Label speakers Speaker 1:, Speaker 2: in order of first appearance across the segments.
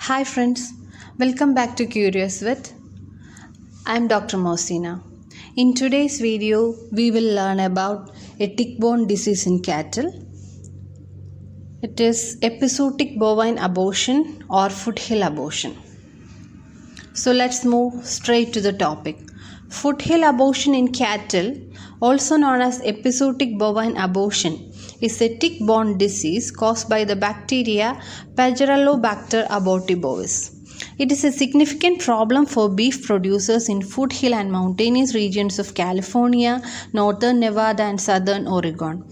Speaker 1: Hi friends, welcome back to Curious Vet. I am Dr. Mosina. In today's video, we will learn about a tick-borne disease in cattle. It is epizootic bovine abortion or foothill abortion. So let's move straight to the topic. Foothill abortion in cattle, also known as epizootic bovine abortion, is a tick-borne disease caused by the bacteria Pagelobacter abortibovis. It is a significant problem for beef producers in foothill and mountainous regions of California, northern Nevada, and southern Oregon.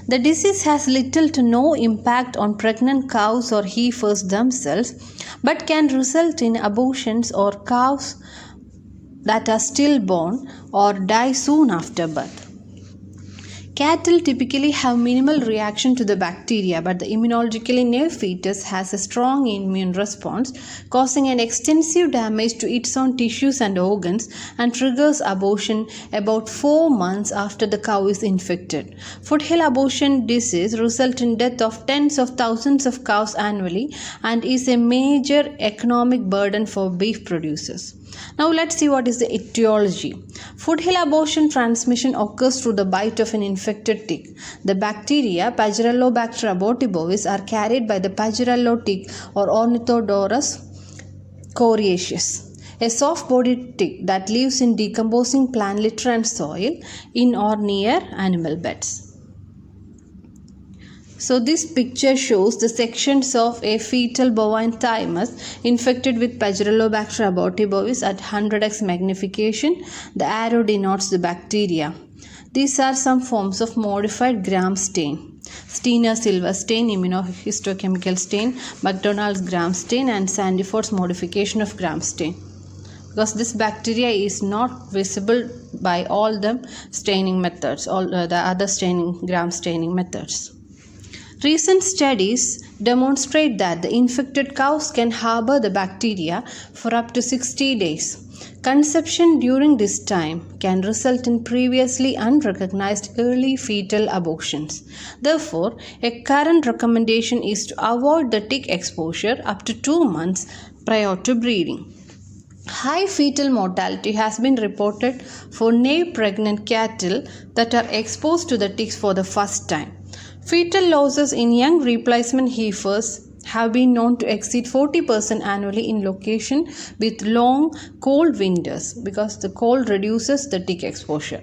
Speaker 1: The disease has little to no impact on pregnant cows or heifers themselves, but can result in abortions or calves that are stillborn or die soon after birth. Cattle typically have minimal reaction to the bacteria, but the immunologically naive fetus has a strong immune response, causing an extensive damage to its own tissues and organs and triggers abortion about 4 months after the cow is infected. Foothill abortion disease results in death of tens of thousands of cows annually and is a major economic burden for beef producers. Now let's see what is the etiology. Foothill abortion transmission occurs through the bite of an infected tick. The bacteria Pagelobacter abortibovis are carried by the Pagello tick or Ornithodorus coriaceus, a soft-bodied tick that lives in decomposing plant litter and soil in or near animal beds. So this picture shows the sections of a fetal bovine thymus infected with Pagelobacter abortibovis at 100x magnification. The arrow denotes the bacteria. These are some forms of modified Gram stain. Steiner silver stain, immunohistochemical stain, McDonald's Gram stain, and Sandiford's modification of Gram stain. Because this bacteria is not visible by all the staining methods, all the other staining Gram staining methods. Recent studies demonstrate that the infected cows can harbor the bacteria for up to 60 days. Conception during this time can result in previously unrecognized early fetal abortions. Therefore, a current recommendation is to avoid the tick exposure up to 2 months prior to breeding. High fetal mortality has been reported for naive pregnant cattle that are exposed to the ticks for the first time. Fetal losses in young replacement heifers have been known to exceed 40% annually in locations with long cold winters because the cold reduces the tick exposure.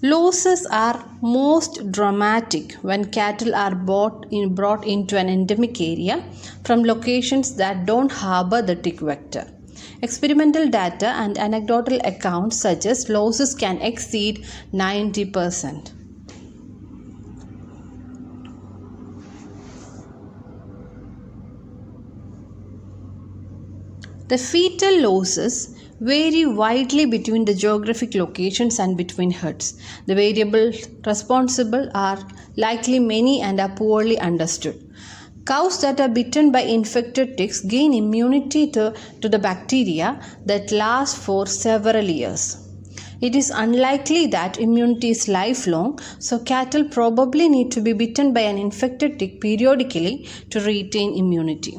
Speaker 1: Losses are most dramatic when cattle are brought into an endemic area from locations that don't harbor the tick vector. Experimental data and anecdotal accounts suggest losses can exceed 90%. The fetal losses vary widely between the geographic locations and between herds. The variables responsible are likely many and are poorly understood. Cows that are bitten by infected ticks gain immunity to the bacteria that lasts for several years. It is unlikely that immunity is lifelong, so cattle probably need to be bitten by an infected tick periodically to retain immunity.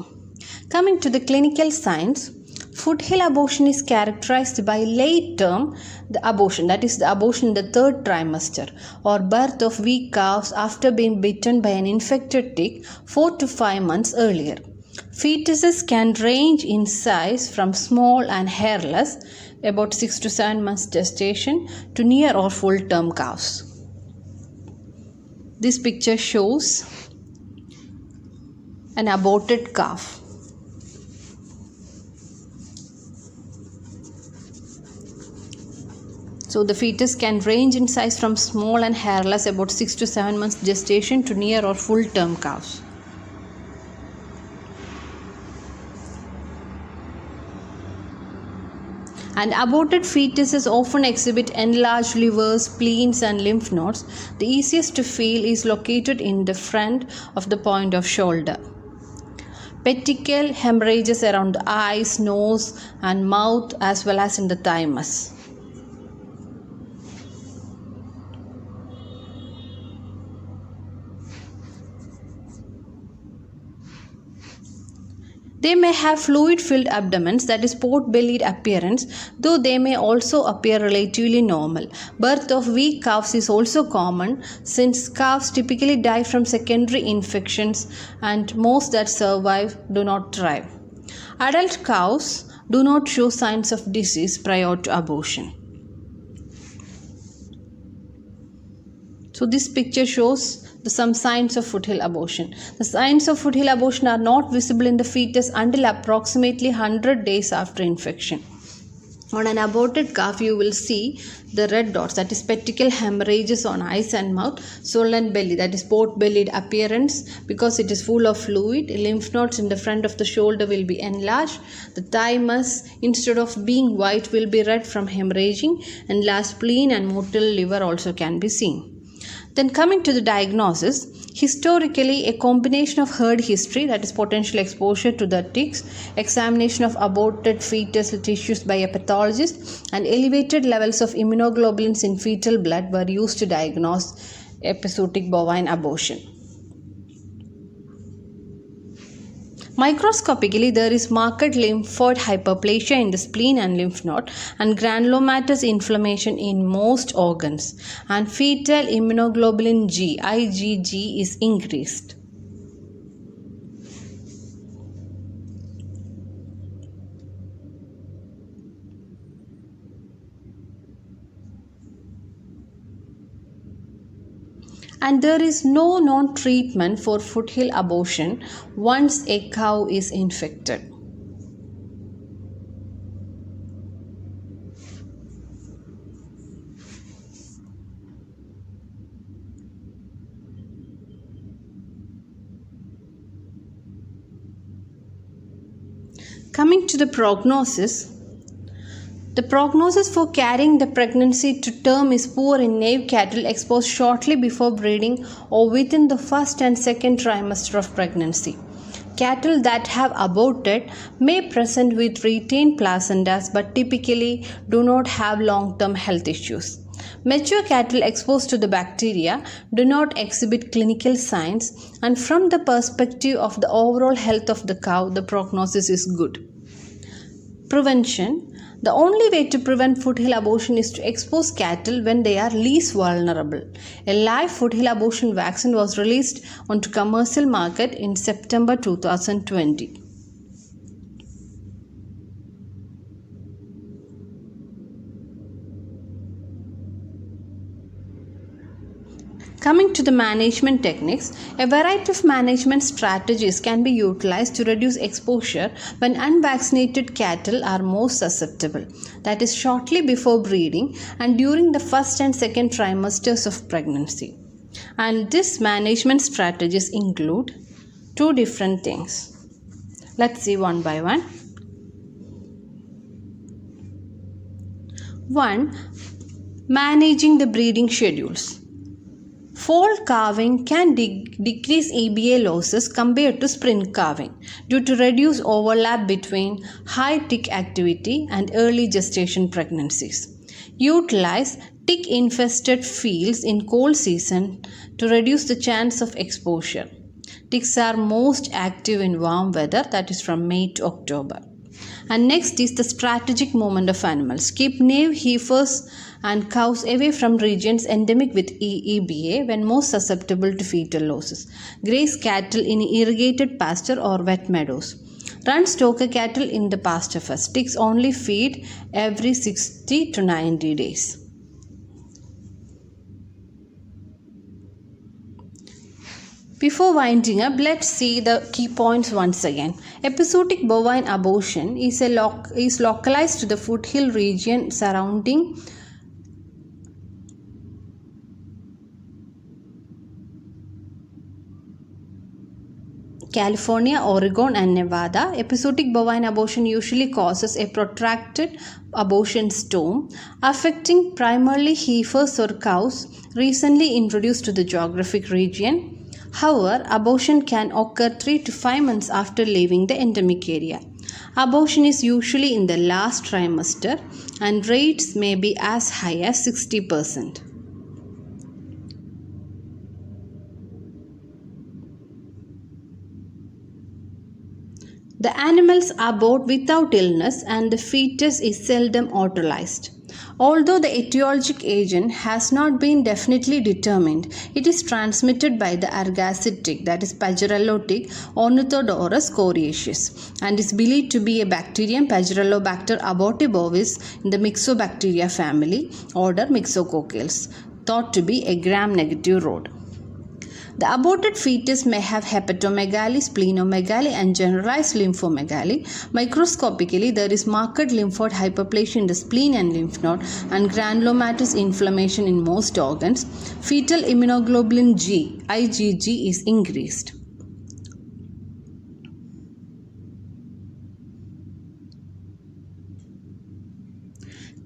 Speaker 1: Coming to the clinical signs, foothill abortion is characterized by late term abortion, that is the abortion in the third trimester, or birth of weak calves after being bitten by an infected tick 4 to 5 months earlier. Fetuses can range in size from small and hairless, about 6 to 7 months gestation, to near or full term calves. This picture shows an aborted calf. So the fetus can range in size from small and hairless, about 6 to 7 months gestation, to near or full term calves. And aborted fetuses often exhibit enlarged livers, spleens, and lymph nodes. The easiest to feel is located in the front of the point of shoulder. Petechial hemorrhages around the eyes, nose, and mouth, as well as in the thymus. They may have fluid-filled abdomens, that is pot-bellied appearance, though they may also appear relatively normal. Birth of weak calves is also common since calves typically die from secondary infections and most that survive do not thrive. Adult cows do not show signs of disease prior to abortion. So this picture shows some signs of foothill abortion. The signs of foothill abortion are not visible in the fetus until approximately 100 days after infection. On an aborted calf, you will see the red dots, that is petechial hemorrhages on eyes and mouth, swollen belly, that is pot-bellied appearance because it is full of fluid, lymph nodes in the front of the shoulder will be enlarged, the thymus instead of being white will be red from hemorrhaging, and last spleen and motile liver also can be seen. Then coming to the diagnosis, historically a combination of herd history, that is potential exposure to the ticks, examination of aborted fetus tissues by a pathologist, and elevated levels of immunoglobulins in fetal blood were used to diagnose epizootic bovine abortion. Microscopically, there is marked lymphoid hyperplasia in the spleen and lymph node and granulomatous inflammation in most organs, and fetal immunoglobulin G (IgG) is increased. And there is no known treatment for foothill abortion once a cow is infected. Coming to the prognosis, the prognosis for carrying the pregnancy to term is poor in Nave cattle exposed shortly before breeding or within the first and second trimester of pregnancy. Cattle that have aborted may present with retained placentas but typically do not have long-term health issues. Mature cattle exposed to the bacteria do not exhibit clinical signs, and from the perspective of the overall health of the cow, the prognosis is good. Prevention. The only way to prevent foothill abortion is to expose cattle when they are least vulnerable. A live foothill abortion vaccine was released onto commercial market in September 2020. Coming to the management techniques, a variety of management strategies can be utilized to reduce exposure when unvaccinated cattle are most susceptible, that is shortly before breeding and during the first and second trimesters of pregnancy. And these management strategies include two different things. Let's see one by one. One, managing the breeding schedules. Fall calving can decrease EBA losses compared to spring calving due to reduced overlap between high tick activity and early gestation pregnancies. Utilize tick-infested fields in cold season to reduce the chance of exposure. Ticks are most active in warm weather, that is from May to October. And next is the strategic movement of animals. Keep Nave heifers and cows away from regions endemic with EBA when most susceptible to fetal losses. Graze cattle in irrigated pasture or wet meadows. Run stocker cattle in the pasture first. Ticks only feed every 60 to 90 days. Before winding up, let's see the key points once again. Epizootic bovine abortion is localized to the foothill region surrounding California, Oregon and Nevada. Epizootic bovine abortion usually causes a protracted abortion storm, affecting primarily heifers or cows recently introduced to the geographic region. However, abortion can occur 3 to 5 months after leaving the endemic area. Abortion is usually in the last trimester and rates may be as high as 60%. The animals abort without illness and the fetus is seldom autolyzed. Although the etiologic agent has not been definitely determined, it is transmitted by the ergasid tick, that is Pagerello tick, Ornithodorus coriaceus, and is believed to be a bacterium, Pagerellobacter abortibovis, in the Myxobacteria family, order Myxococcales, thought to be a gram-negative rod. The aborted fetus may have hepatomegaly, splenomegaly, and generalized lymphomegaly. Microscopically, there is marked lymphoid hyperplasia in the spleen and lymph node and granulomatous inflammation in most organs. Fetal immunoglobulin G, IgG, is increased.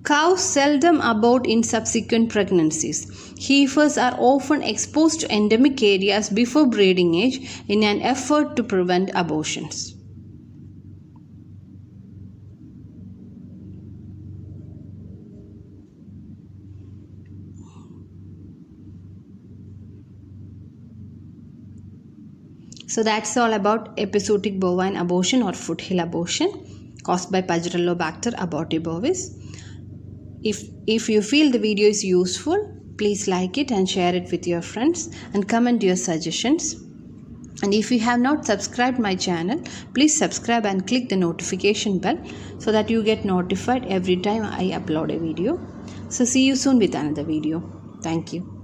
Speaker 1: Cows seldom abort in subsequent pregnancies. Heifers are often exposed to endemic areas before breeding age in an effort to prevent abortions. So that's all about epizootic bovine abortion or foothill abortion caused by Pagerellobacter abortibovis. If you feel the video is useful, please like it and share it with your friends and comment your suggestions. And if you have not subscribed my channel, please subscribe and click the notification bell so that you get notified every time I upload a video. So see you soon with another video. Thank you.